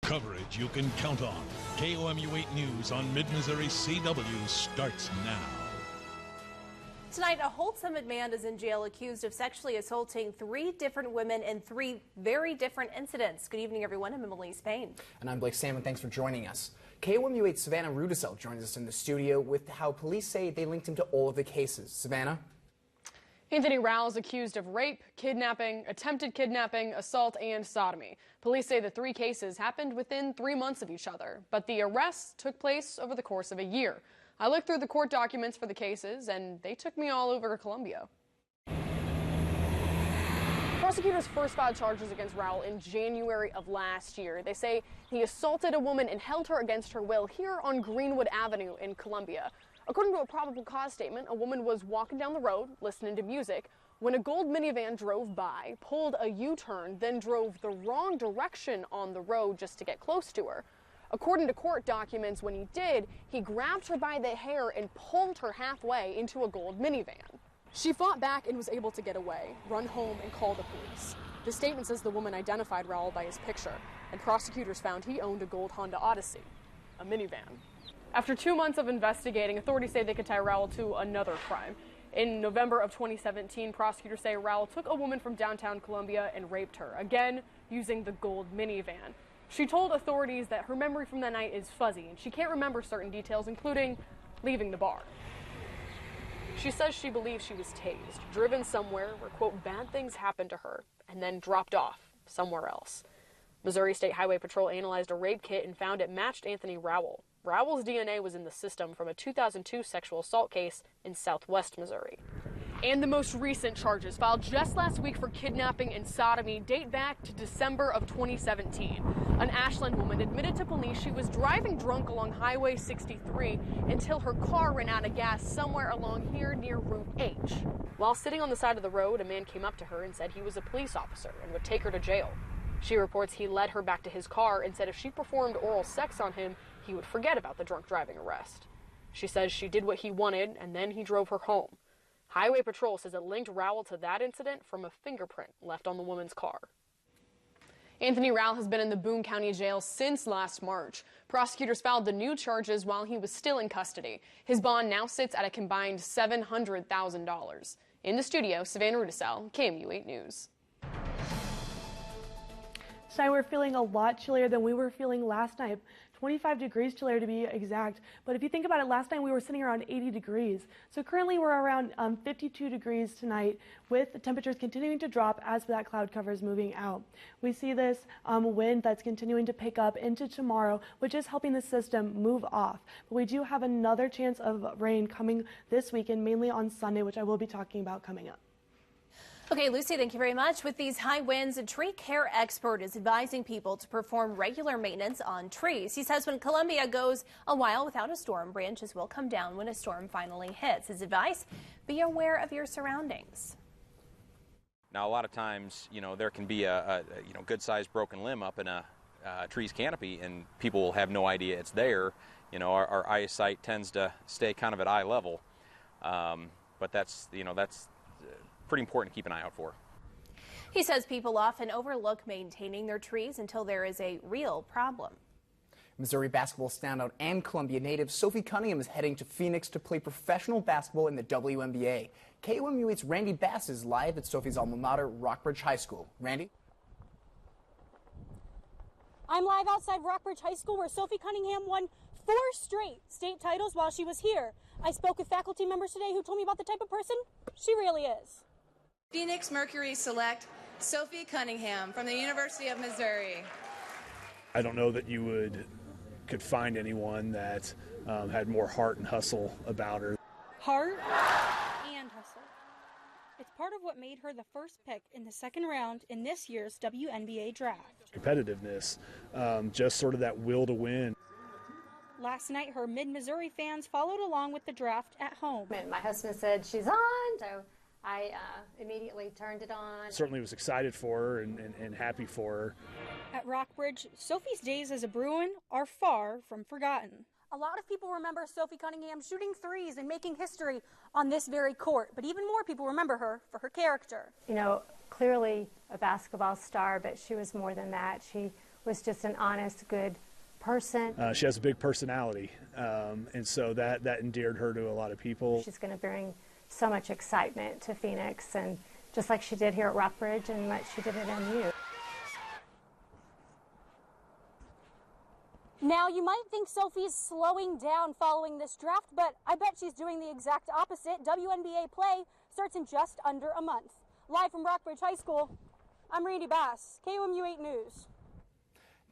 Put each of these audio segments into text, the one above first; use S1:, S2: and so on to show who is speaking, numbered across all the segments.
S1: Coverage you can count on. KOMU 8 News on Mid-Missouri CW starts now.
S2: Tonight, a Holt Summit man is in jail accused of sexually assaulting 3 different women in 3 very different incidents. Good evening, everyone. I'm Emily Spain.
S3: And I'm Blake Salmon. Thanks for joining us. KOMU 8 Savannah Rudisell joins us in the studio with how police say they linked him to all of the cases. Savannah?
S4: Anthony Rowell is accused of rape, kidnapping, attempted kidnapping, assault, and sodomy. Police say the 3 cases happened within 3 months of each other, but the arrests took place over the course of a year. I looked through the court documents for the cases, and they took me all over Columbia. Prosecutors first filed charges against Rowell in January of last year. They say he assaulted a woman and held her against her will here on Greenwood Avenue in Columbia. According to a probable cause statement, a woman was walking down the road, listening to music, when a gold minivan drove by, pulled a U-turn, then drove the wrong direction on the road just to get close to her. According to court documents, when he did, he grabbed her by the hair and pulled her halfway into a gold minivan. She fought back and was able to get away, run home, and call the police. The statement says the woman identified Rowell by his picture, and prosecutors found he owned a gold Honda Odyssey, a minivan. After 2 months of investigating, authorities say they could tie Rowell to another crime. In November of 2017, prosecutors say Rowell took a woman from downtown Columbia and raped her, again using the gold minivan. She told authorities that her memory from that night is fuzzy, and she can't remember certain details, including leaving the bar. She says she believes she was tased, driven somewhere where, quote, bad things happened to her, and then dropped off somewhere else. Missouri State Highway Patrol analyzed a rape kit and found it matched Anthony Rowell. Rowell's DNA was in the system from a 2002 sexual assault case in southwest Missouri. And the most recent charges filed just last week for kidnapping and sodomy date back to December of 2017. An Ashland woman admitted to police she was driving drunk along Highway 63 until her car ran out of gas somewhere along here near Route H. While sitting on the side of the road, a man came up to her and said he was a police officer and would take her to jail. She reports he led her back to his car and said if she performed oral sex on him, he would forget about the drunk driving arrest. She says she did what he wanted, and then he drove her home. Highway Patrol says it linked Rowell to that incident from a fingerprint left on the woman's car. Anthony Rowell has been in the Boone County Jail since last March. Prosecutors filed the new charges while he was still in custody. His bond now sits at a combined $700,000. In the studio, Savannah Rudisell, KOMU 8 News.
S5: Tonight we're feeling a lot chillier than we were feeling last night. 25 degrees chillier to be exact. But if you think about it, last night we were sitting around 80 degrees. So currently we're around 52 degrees tonight, with the temperatures continuing to drop as that cloud cover is moving out. We see this wind that's continuing to pick up into tomorrow, which is helping the system move off. But we do have another chance of rain coming this weekend, mainly on Sunday, which I will be talking about coming up.
S2: Okay, Lucy, thank you very much. With these high winds, a tree care expert is advising people to perform regular maintenance on trees. He says when Columbia goes a while without a storm, branches will come down when a storm finally hits. His advice, be aware of your surroundings.
S6: Now, a lot of times, there can be a good-sized broken limb up in a tree's canopy, and people will have no idea it's there. Our eyesight tends to stay kind of at eye level, but that's pretty important to keep an eye out for.
S2: He says people often overlook maintaining their trees until there is a real problem.
S3: Missouri basketball standout and Columbia native Sophie Cunningham is heading to Phoenix to play professional basketball in the WNBA. KOMU 8's Randy Bass is live at Sophie's alma mater, Rockbridge High School. Randy?
S7: I'm live outside Rockbridge High School, where Sophie Cunningham won 4 straight state titles while she was here. I spoke with faculty members today who told me about the type of person she really is.
S8: Phoenix Mercury select Sophie Cunningham from the University of Missouri.
S9: I don't know that you could find anyone that had more heart and hustle about her.
S7: Heart and hustle. It's part of what made her the first pick in the second round in this year's WNBA draft.
S9: Competitiveness, just sort of that will to win.
S7: Last night, her mid-Missouri fans followed along with the draft at home.
S10: And my husband said, she's on, so I immediately turned it on.
S9: Certainly was excited for her and happy for her.
S7: At Rockbridge, Sophie's days as a Bruin are far from forgotten. A lot of people remember Sophie Cunningham shooting threes and making history on this very court, but even more people remember her for her character.
S10: Clearly a basketball star, but she was more than that. She was just an honest, good person.
S9: She has a big personality, and so that endeared her to a lot of people.
S10: She's going to bring so much excitement to Phoenix, and just like she did here at Rockbridge and like she did at MU.
S7: Now, you might think Sophie's slowing down following this draft, but I bet she's doing the exact opposite. WNBA play starts in just under a month. Live from Rockbridge High School, I'm Randy Bass, KOMU 8 News.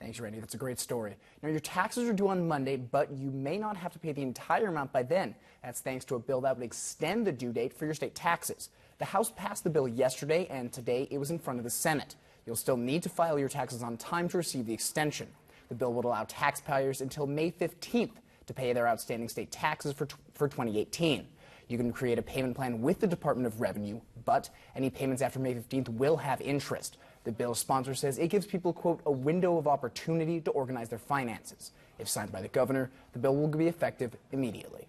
S3: Thanks, Randy. That's a great story. Now, your taxes are due on Monday, but you may not have to pay the entire amount by then. That's thanks to a bill that would extend the due date for your state taxes. The House passed the bill yesterday, and today it was in front of the Senate. You'll still need to file your taxes on time to receive the extension. The bill would allow taxpayers until May 15th to pay their outstanding state taxes for 2018. You can create a payment plan with the Department of Revenue, but any payments after May 15th will have interest. The bill's sponsor says it gives people, quote, a window of opportunity to organize their finances. If signed by the governor, the bill will be effective immediately.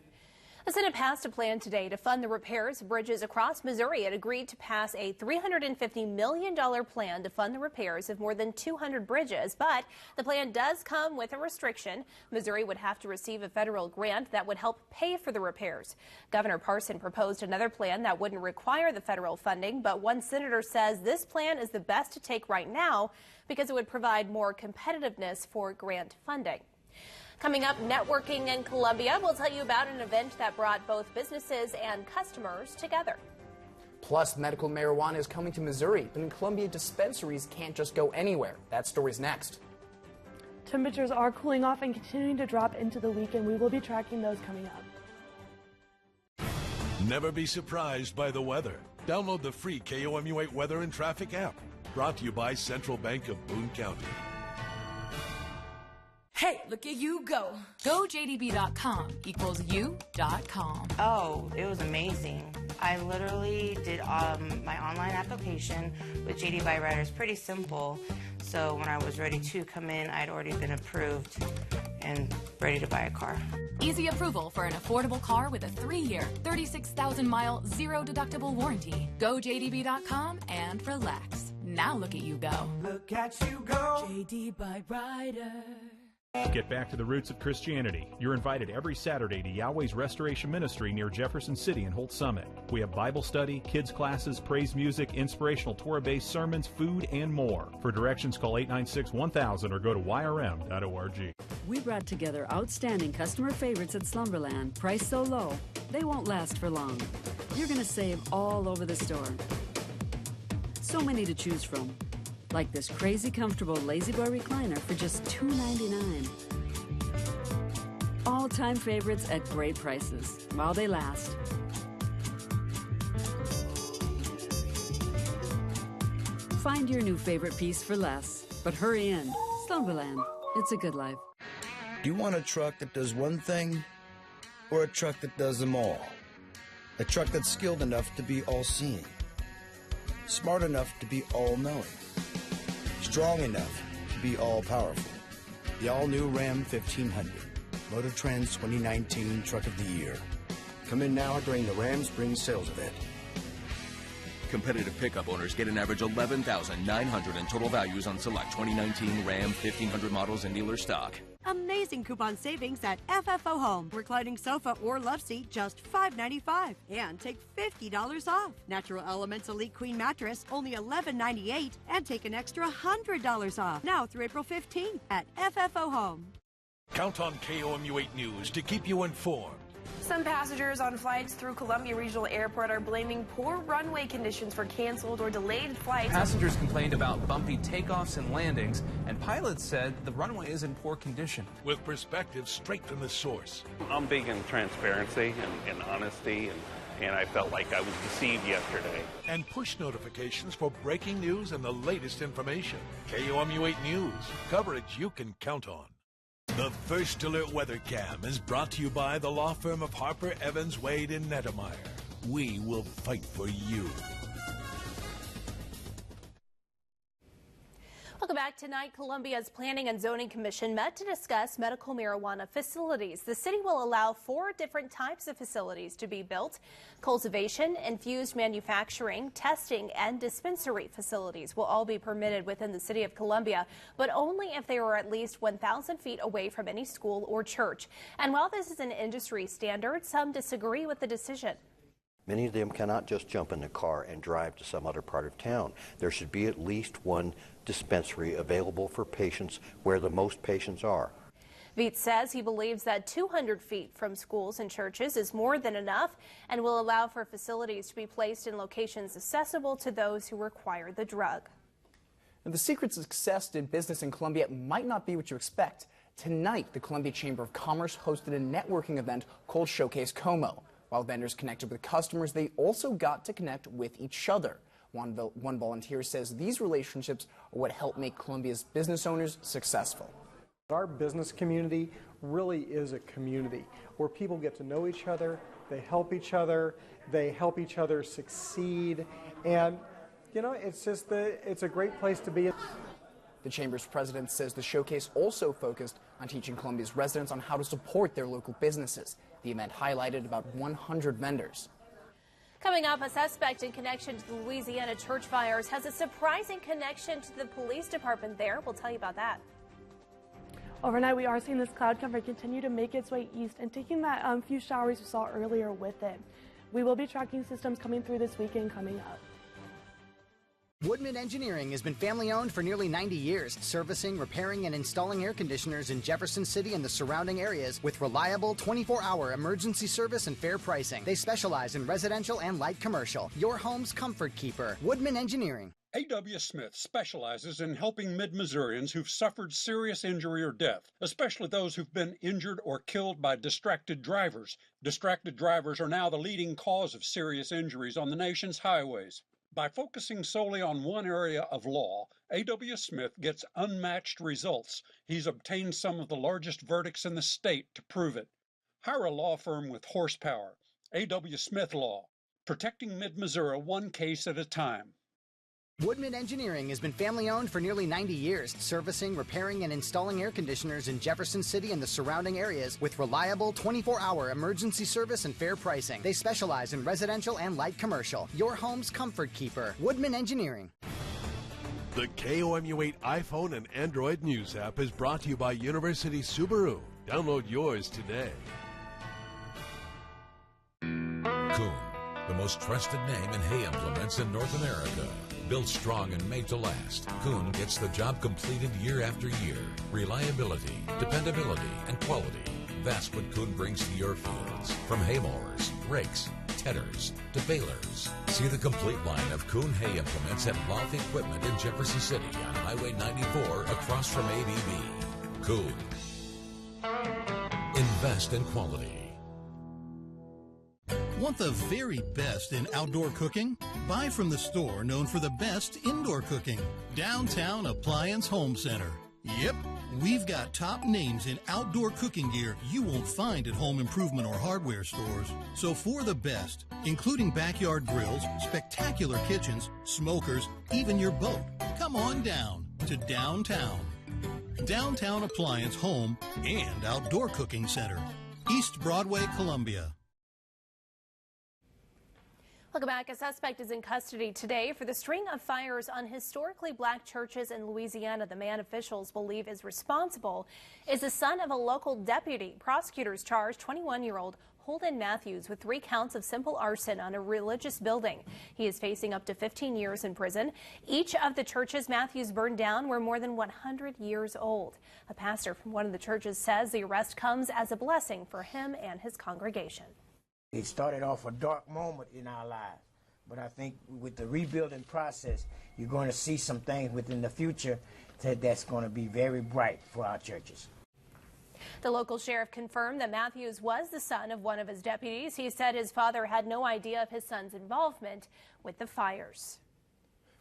S2: The Senate passed a plan today to fund the repairs of bridges across Missouri. It agreed to pass a $350 million plan to fund the repairs of more than 200 bridges. But the plan does come with a restriction. Missouri would have to receive a federal grant that would help pay for the repairs. Governor Parson proposed another plan that wouldn't require the federal funding, but one senator says this plan is the best to take right now because it would provide more competitiveness for grant funding. Coming up, networking in Columbia. We'll tell you about an event that brought both businesses and customers together.
S3: Plus, medical marijuana is coming to Missouri, but in Columbia, dispensaries can't just go anywhere. That story's next.
S5: Temperatures are cooling off and continuing to drop into the weekend. We will be tracking those coming up.
S1: Never be surprised by the weather. Download the free KOMU 8 Weather and Traffic app. Brought to you by Central Bank of Boone County.
S11: Hey, look at you go. GoJDB.com equals you.com.
S12: Oh, it was amazing. I literally did my online application with JD by Rider. It's pretty simple. So when I was ready to come in, I'd already been approved and ready to buy a car.
S11: Easy approval for an affordable car with a 3-year, 36,000-mile, zero-deductible warranty. GoJDB.com and relax. Now look at you go.
S13: Look at you go. JD by Rider.
S14: Get back to the roots of Christianity. You're invited every Saturday to Yahweh's Restoration Ministry near Jefferson City and Holt Summit. We have Bible study, kids classes, praise music, inspirational Torah-based sermons, food, and more. For directions, call 896-1000 or go to yrm.org.
S15: We brought together outstanding customer favorites at Slumberland, priced so low, they won't last for long. You're going to save all over the store. So many to choose from. Like this crazy comfortable Lazy Boy recliner for just $2.99. All-time favorites at great prices, while they last. Find your new favorite piece for less, but hurry in. Slumberland, it's a good life.
S16: Do you want a truck that does one thing, or a truck that does them all? A truck that's skilled enough to be all-seeing, smart enough to be all-knowing, strong enough to be all-powerful. The all-new Ram 1500, Motor Trend's 2019 Truck of the Year. Come in now during the Ram Spring Sales Event.
S17: Competitive pickup owners get an average $11,900 in total values on select 2019 Ram 1500 models in dealer stock.
S18: Amazing coupon savings at FFO Home. Reclining sofa or love seat, just $5.95. And take $50 off. Natural Elements Elite Queen Mattress, only $11.98. And take an extra $100 off. Now through April 15th at FFO Home.
S1: Count on KOMU 8 News to keep you informed.
S19: Some passengers on flights through Columbia Regional Airport are blaming poor runway conditions for canceled or delayed flights.
S20: Passengers complained about bumpy takeoffs and landings, and pilots said the runway is in poor condition.
S1: With perspective straight from the source.
S21: I'm big in transparency and honesty, and I felt like I was deceived yesterday.
S1: And push notifications for breaking news and the latest information. KOMU 8 News, coverage you can count on. The First Alert Weather Cam is brought to you by the law firm of Harper, Evans, Wade, and Nettemeyer. We will fight for you.
S2: Welcome back. Tonight, Columbia's Planning and Zoning Commission met to discuss medical marijuana facilities. The city will allow 4 different types of facilities to be built. Cultivation, infused manufacturing, testing, and dispensary facilities will all be permitted within the city of Columbia, but only if they are at least 1,000 feet away from any school or church. And while this is an industry standard, some disagree with the decision.
S4: Many of them cannot just jump in the car and drive to some other part of town. There should be at least one dispensary available for patients where the most patients are.
S2: Veets says he believes that 200 feet from schools and churches is more than enough and will allow for facilities to be placed in locations accessible to those who require the drug.
S3: And the secret to success in business in Columbia might not be what you expect. Tonight, the Columbia Chamber of Commerce hosted a networking event called Showcase Como. While vendors connected with customers, they also got to connect with each other. One volunteer says these relationships are what help make Columbia's business owners successful.
S22: Our business community really is a community where people get to know each other, they help each other succeed, and you know, it's a great place to be.
S3: The Chamber's president says the showcase also focused on teaching Columbia's residents on how to support their local businesses. The event highlighted about 100 vendors.
S2: Coming up, a suspect in connection to the Louisiana church fires has a surprising connection to the police department there. We'll tell you about that.
S5: Overnight, we are seeing this cloud cover continue to make its way east and taking that few showers we saw earlier with it. We will be tracking systems coming through this weekend coming up.
S23: Woodman Engineering has been family-owned for nearly 90 years, servicing, repairing, and installing air conditioners in Jefferson City and the surrounding areas with reliable 24-hour emergency service and fair pricing. They specialize in residential and light commercial. Your home's comfort keeper. Woodman Engineering.
S24: A.W. Smith specializes in helping Mid-Missourians who've suffered serious injury or death, especially those who've been injured or killed by distracted drivers. Distracted drivers are now the leading cause of serious injuries on the nation's highways. By focusing solely on one area of law, A.W. Smith gets unmatched results. He's obtained some of the largest verdicts in the state to prove it. Hire a law firm with horsepower. A.W. Smith Law, protecting Mid-Missouri one case at a time.
S23: Woodman Engineering has been family-owned for nearly 90 years, servicing, repairing, and installing air conditioners in Jefferson City and the surrounding areas with reliable 24-hour emergency service and fair pricing. They specialize in residential and light commercial. Your home's comfort keeper. Woodman Engineering.
S1: The KOMU8 iPhone and Android News app is brought to you by University Subaru. Download yours today.
S25: Kuhn, the most trusted name in hay implements in North America. Built strong and made to last, Kuhn gets the job completed year after year. Reliability, dependability, and quality. That's what Kuhn brings to your fields. From hay mowers, rakes, tedders, to balers. See the complete line of Kuhn hay implements at Loth Equipment in Jefferson City on Highway 94 across from ABB. Kuhn. Invest in quality.
S26: Want the very best in outdoor cooking? Buy from the store known for the best indoor cooking, Downtown Appliance Home Center. Yep, we've got top names in outdoor cooking gear you won't find at home improvement or hardware stores. So for the best, including backyard grills, spectacular kitchens, smokers, even your boat, come on down to Downtown. Downtown Appliance Home and Outdoor Cooking Center, East Broadway, Columbia.
S2: Welcome back. A suspect is in custody today for the string of fires on historically black churches in Louisiana. The man officials believe is responsible is the son of a local deputy. Prosecutors charged 21-year-old Holden Matthews with 3 counts of simple arson on a religious building. He is facing up to 15 years in prison. Each of the churches Matthews burned down were more than 100 years old. A pastor from one of the churches says the arrest comes as a blessing for him and his congregation.
S27: It started off a dark moment in our lives, but I think with the rebuilding process, you're going to see some things within the future that's going to be very bright for our churches.
S2: The local sheriff confirmed that Matthews was the son of one of his deputies. He said his father had no idea of his son's involvement with the fires.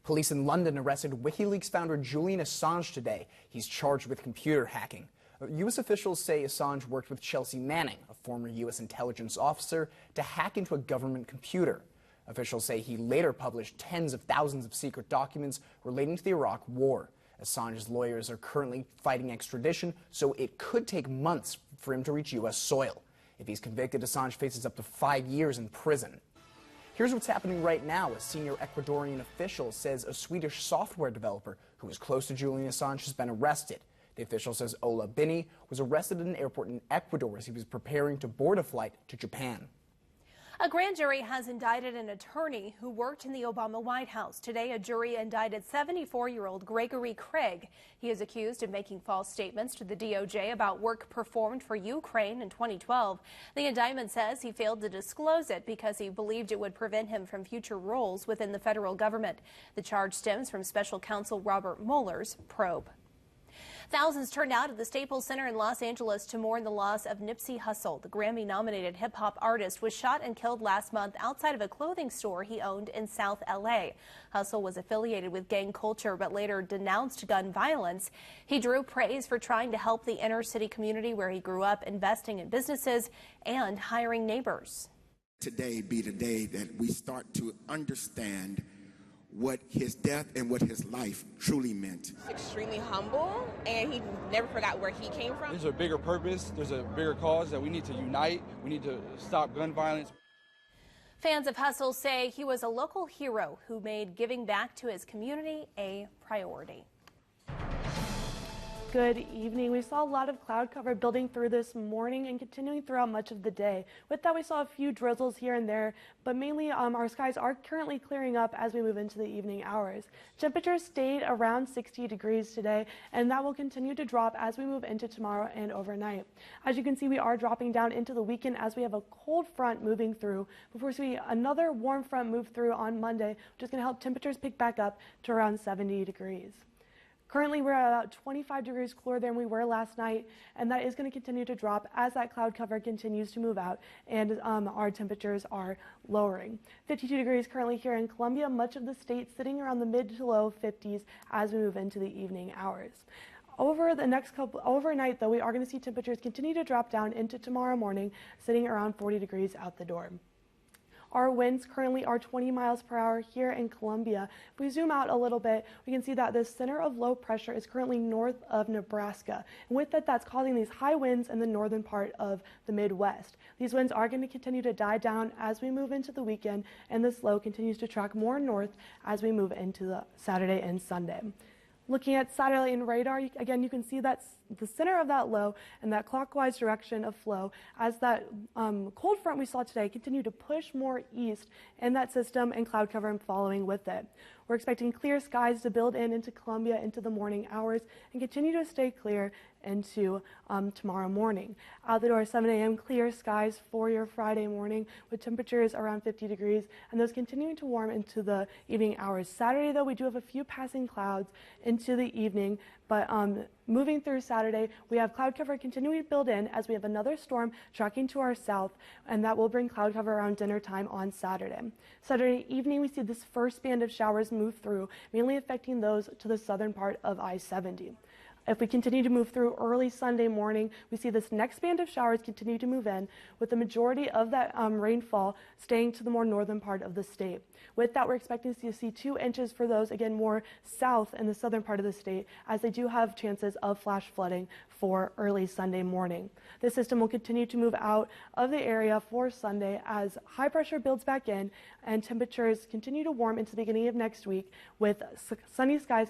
S3: Police in London arrested WikiLeaks founder Julian Assange today. He's charged with computer hacking. U.S. officials say Assange worked with Chelsea Manning, a former U.S. intelligence officer, to hack into a government computer. Officials say he later published tens of thousands of secret documents relating to the Iraq War. Assange's lawyers are currently fighting extradition, so it could take months for him to reach U.S. soil. If he's convicted, Assange faces up to 5 years in prison. Here's what's happening right now. A senior Ecuadorian official says a Swedish software developer who was close to Julian Assange has been arrested. The official says Ola Bini was arrested at an airport in Ecuador as he was preparing to board a flight to Japan.
S2: A grand jury has indicted an attorney who worked in the Obama White House. Today, a jury indicted 74-year-old Gregory Craig. He is accused of making false statements to the DOJ about work performed for Ukraine in 2012. The indictment says he failed to disclose it because he believed it would prevent him from future roles within the federal government. The charge stems from special counsel Robert Mueller's probe. Thousands turned out at the Staples Center in Los Angeles to mourn the loss of Nipsey Hussle. The Grammy-nominated hip-hop artist was shot and killed last month outside of a clothing store he owned in South L.A. Hussle was affiliated with gang culture but later denounced gun violence. He drew praise for trying to help the inner-city community where he grew up, investing in businesses and hiring neighbors.
S6: Today be the day that we start to understand what his death and what his life truly meant.
S7: Extremely humble, and he never forgot where he came from.
S8: There's a bigger purpose, there's a bigger cause that we need to unite, we need to stop gun violence.
S2: Fans of Hussle say he was a local hero who made giving back to his community a priority.
S5: Good evening. We saw a lot of cloud cover building through this morning and continuing throughout much of the day. With that, we saw a few drizzles here and there, but mainly our skies are currently clearing up as we move into the evening hours. Temperatures stayed around 60 degrees today, and that will continue to drop as we move into tomorrow and overnight. As you can see, we are dropping down into the weekend as we have a cold front moving through before we see another warm front move through on Monday, which is going to help temperatures pick back up to around 70 degrees. Currently, we're at about 25 degrees cooler than we were last night, and that is going to continue to drop as that cloud cover continues to move out and our temperatures are lowering. 52 degrees currently here in Columbia, much of the state sitting around the mid to low 50s as we move into the evening hours. Over the next overnight, though, we are going to see temperatures continue to drop down into tomorrow morning, sitting around 40 degrees out the door. Our winds currently are 20 miles per hour here in Columbia. If we zoom out a little bit, we can see that the center of low pressure is currently north of Nebraska. And with that, that's causing these high winds in the northern part of the Midwest. These winds are going to continue to die down as we move into the weekend, and this low continues to track more north as we move into the Saturday and Sunday. Looking at satellite and radar, again, you can see that's the center of that low and that clockwise direction of flow as that cold front we saw today continue to push more east in that system and cloud cover and following with it. We're expecting clear skies to build into Columbia into the morning hours and continue to stay clear into tomorrow morning. Out the door, 7 a.m., clear skies for your Friday morning with temperatures around 50 degrees and those continuing to warm into the evening hours. Saturday, though, we do have a few passing clouds into the evening, but moving through Saturday, we have cloud cover continuing to build in as we have another storm tracking to our south, and that will bring cloud cover around dinner time on Saturday. Saturday evening, we see this first band of showers move through, mainly affecting those to the southern part of I-70. If we continue to move through early Sunday morning, we see this next band of showers continue to move in, with the majority of that rainfall staying to the more northern part of the state. With that, we're expecting to see 2 inches for those, again, more south in the southern part of the state, as they do have chances of flash flooding for early Sunday morning. This system will continue to move out of the area for Sunday as high pressure builds back in and temperatures continue to warm into the beginning of next week, with sunny skies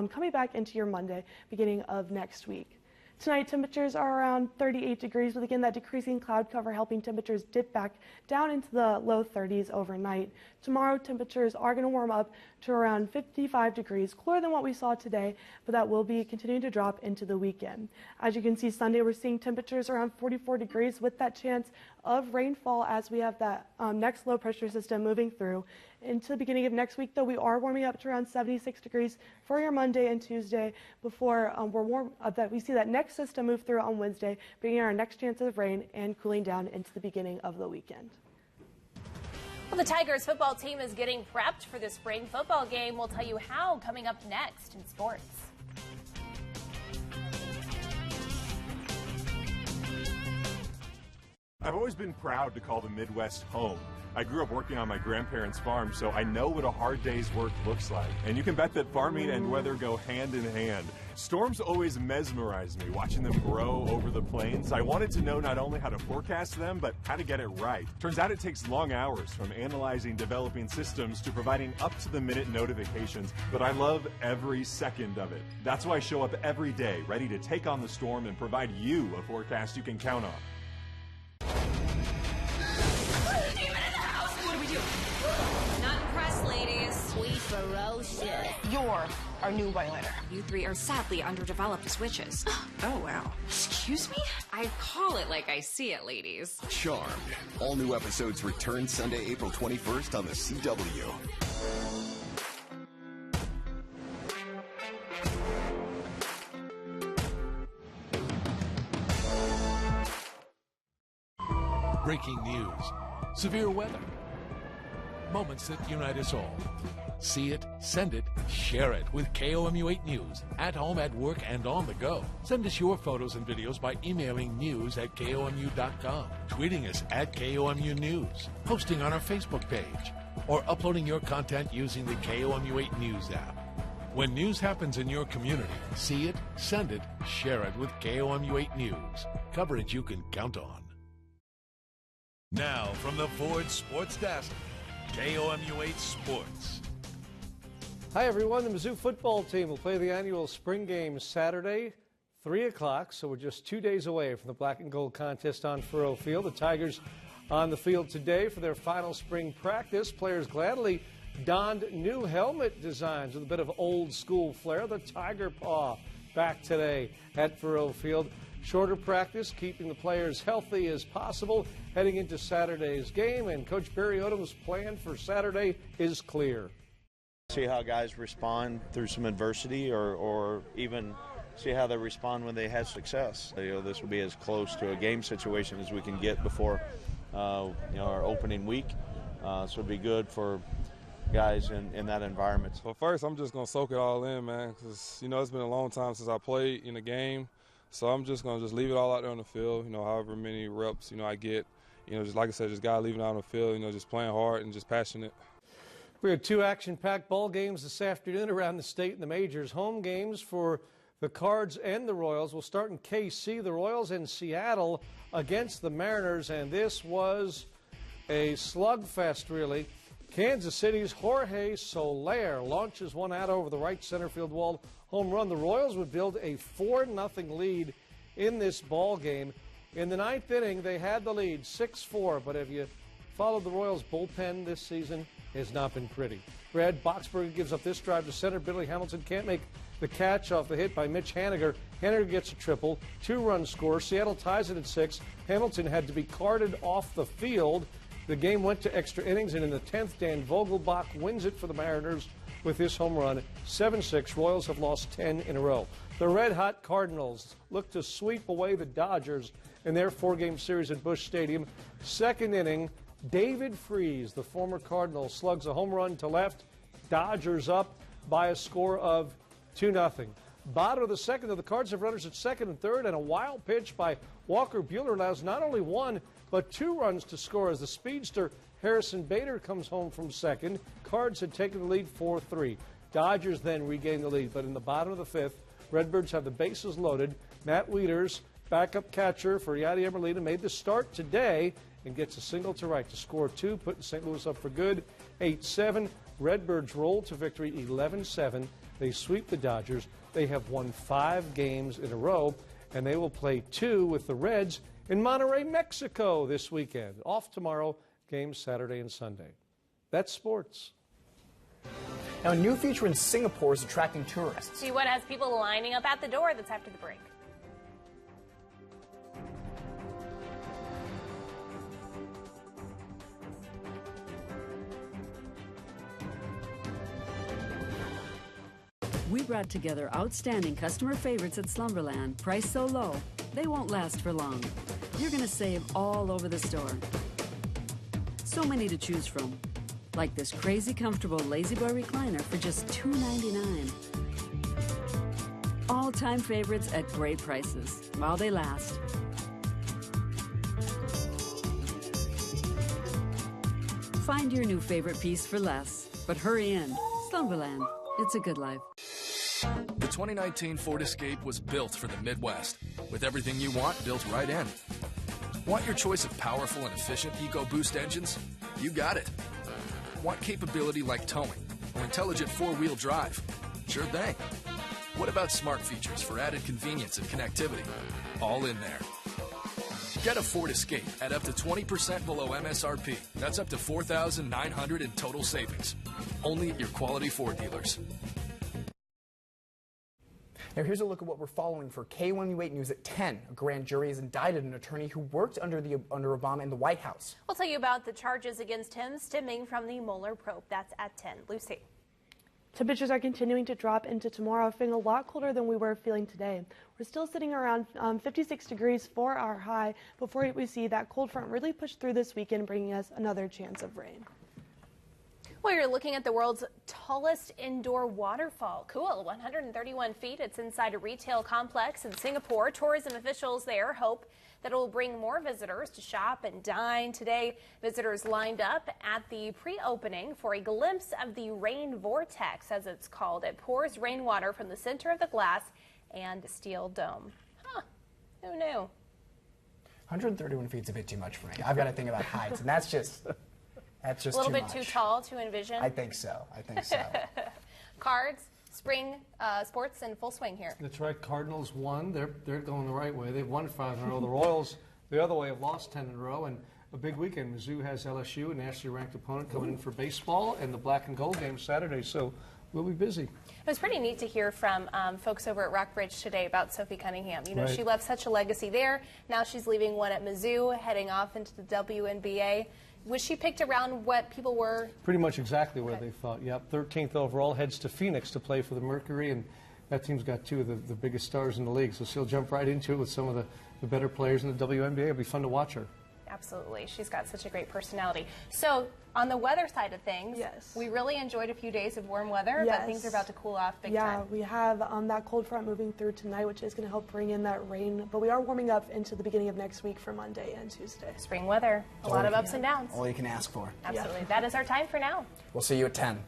S5: coming back into your Monday, beginning of next week. Tonight, temperatures are around 38 degrees, with again that decreasing cloud cover helping temperatures dip back down into the low 30s overnight. Tomorrow, temperatures are going to warm up to around 55 degrees, cooler than what we saw today, but that will be continuing to drop into the weekend. As you can see, Sunday we're seeing temperatures around 44 degrees with that chance of rainfall as we have that next low pressure system moving through. Into the beginning of next week, though, we are warming up to around 76 degrees for your Monday and Tuesday before we see that next system move through on Wednesday, bringing our next chance of rain and cooling down into the beginning of the weekend.
S2: Well, the Tigers football team is getting prepped for the spring football game. We'll tell you how coming up next in sports.
S9: I've always been proud to call the Midwest home. I grew up working on my grandparents' farm, so I know what a hard day's work looks like. And you can bet that farming and weather go hand in hand. Storms always mesmerize me, watching them grow over the plains. I wanted to know not only how to forecast them, but how to get it right. Turns out it takes long hours, from analyzing developing systems to providing up-to-the-minute notifications, but I love every second of it. That's why I show up every day, ready to take on the storm and provide you a forecast you can count on.
S10: What do we do? Not impressed, ladies. We ferocious.
S19: You're our new violator.
S10: You three are sadly underdeveloped as witches. Oh, wow. Excuse me? I call it like I see it, ladies.
S17: Charmed. All new episodes return Sunday, April 21st on the CW.
S1: Breaking news, severe weather, moments that unite us all. See it, send it, share it with KOMU 8 News, at home, at work, and on the go. Send us your photos and videos by emailing news@komu.com, tweeting us @KOMU News, posting on our Facebook page, or uploading your content using the KOMU 8 News app. When news happens in your community, see it, send it, share it with KOMU 8 News. Coverage you can count on. Now, from the Ford Sports Desk, KOMU 8 Sports.
S11: Hi, everyone. The Mizzou football team will play the annual spring game Saturday, 3 o'clock, so we're just 2 days away from the black and gold contest on Furrow Field. The Tigers on the field today for their final spring practice. Players gladly donned new helmet designs with a bit of old school flair. The Tiger Paw back today at Furrow Field. Shorter practice, keeping the players healthy as possible heading into Saturday's game, and Coach Barry Odom's plan for Saturday is clear.
S12: See how guys respond through some adversity, or even see how they respond when they have success. This will be as close to a game situation as we can get before our opening week, so it'll be good for guys in that environment.
S8: Well, first, I'm just going to soak it all in, man, because, it's been a long time since I played in a game. So I'm just going to leave it all out there on the field, however many reps, I get. Just like I said, just got to leave it out on the field, just playing hard and just passionate.
S11: We had 2 action-packed ball games this afternoon around the state and the majors. Home games for the Cards and the Royals will start in KC. The Royals in Seattle against the Mariners, and this was a slugfest, really. Kansas City's Jorge Soler launches one out over the right center field wall. Home run. The Royals would build a 4-0 lead in this ball game. In the 9th inning, they had the lead, 6-4, but if you followed the Royals' bullpen this season, it has not been pretty. Brad Boxberger gives up this drive to center. Billy Hamilton can't make the catch off the hit by Mitch Haniger. Haniger gets a triple, 2-run score. Seattle ties it at 6. Hamilton had to be carted off the field. The game went to extra innings, and in the 10th, Dan Vogelbach wins it for the Mariners with his home run, 7-6. Royals have lost 10 in a row. The red-hot Cardinals look to sweep away the Dodgers in their 4-game series at Busch Stadium. 2nd inning, David Freese, the former Cardinal, slugs a home run to left. Dodgers up by a score of 2-0. Bottom of the 2nd, the Cards have runners at 2nd and 3rd, and a wild pitch by Walker Buehler allows not only 1, but 2 runs to score as the speedster Harrison Bader comes home from 2nd. Cards had taken the lead 4-3. Dodgers then regain the lead, but in the bottom of the 5th, Redbirds have the bases loaded. Matt Wieters, backup catcher for Yadi Emerlina, made the start today and gets a single to right to score 2, putting St. Louis up for good, 8-7. Redbirds roll to victory 11-7. They sweep the Dodgers. They have won 5 games in a row, and they will play 2 with the Reds in Monterrey, Mexico this weekend. Off tomorrow, games Saturday and Sunday. That's sports.
S3: Now, a new feature in Singapore is attracting tourists.
S2: See what has people lining up at the door. That's after the break.
S13: We brought together outstanding customer favorites at Slumberland, priced so low, they won't last for long. You're going to save all over the store. So many to choose from, like this crazy comfortable Lazy Boy recliner for just $2.99. All-time favorites at great prices, while they last. Find your new favorite piece for less. But hurry in. Slumberland. It's a good life.
S4: The 2019 Ford Escape was built for the Midwest, with everything you want built right in. Want your choice of powerful and efficient EcoBoost engines? You got it. Want capability like towing or intelligent four-wheel drive? Sure thing. What about smart features for added convenience and connectivity? All in there. Get a Ford Escape at up to 20% below MSRP. That's up to $4,900 in total savings. Only at your quality Ford dealers.
S3: Now here's a look at what we're following for KOMU8 News at 10. A grand jury has indicted an attorney who worked under Obama in the White House.
S2: We'll tell you about the charges against him stemming from the Mueller probe. That's at 10. Lucy.
S5: Temperatures are continuing to drop into tomorrow, feeling a lot colder than we were feeling today. We're still sitting around 56 degrees for our high before we see that cold front really push through this weekend, bringing us another chance of rain.
S2: Well, you're looking at the world's tallest indoor waterfall. Cool, 131 feet. It's inside a retail complex in Singapore. Tourism officials there hope that it will bring more visitors to shop and dine. Today, visitors lined up at the pre-opening for a glimpse of the rain vortex, as it's called. It pours rainwater from the center of the glass and steel dome. Huh, who knew?
S3: 131 feet is a bit too much for me. I've got to think about heights, and that's just a
S2: little bit too tall to envision.
S3: I think so.
S2: Cards, spring sports in full swing here.
S11: That's right. Cardinals won. They're going the right way. They've won 5 in a row. The Royals, the other way, have lost 10 in a row. And a big weekend. Mizzou has LSU, a nationally ranked opponent, coming in for baseball, and the black and gold game Saturday. So we'll be busy.
S2: It was pretty neat to hear from folks over at Rockbridge today about Sophie Cunningham. You know,
S11: right.
S2: She left such a legacy there. Now she's leaving one at Mizzou, heading off into the WNBA. Was she picked around what people were?
S11: Pretty much exactly where they thought. Yep, 13th overall, heads to Phoenix to play for the Mercury, and that team's got 2 of the biggest stars in the league. So she'll jump right into it with some of the better players in the WNBA. It'll be fun to watch her.
S2: Absolutely. She's got such a great personality. So on the weather side of things, we really enjoyed a few days of warm weather, but things are about to cool off big time.
S5: Yeah, we have that cold front moving through tonight, which is going to help bring in that rain. But we are warming up into the beginning of next week for Monday and Tuesday.
S2: Spring weather, a lot of ups and downs.
S3: All you can ask for.
S2: Absolutely. That is our time for now.
S3: We'll see you at 10.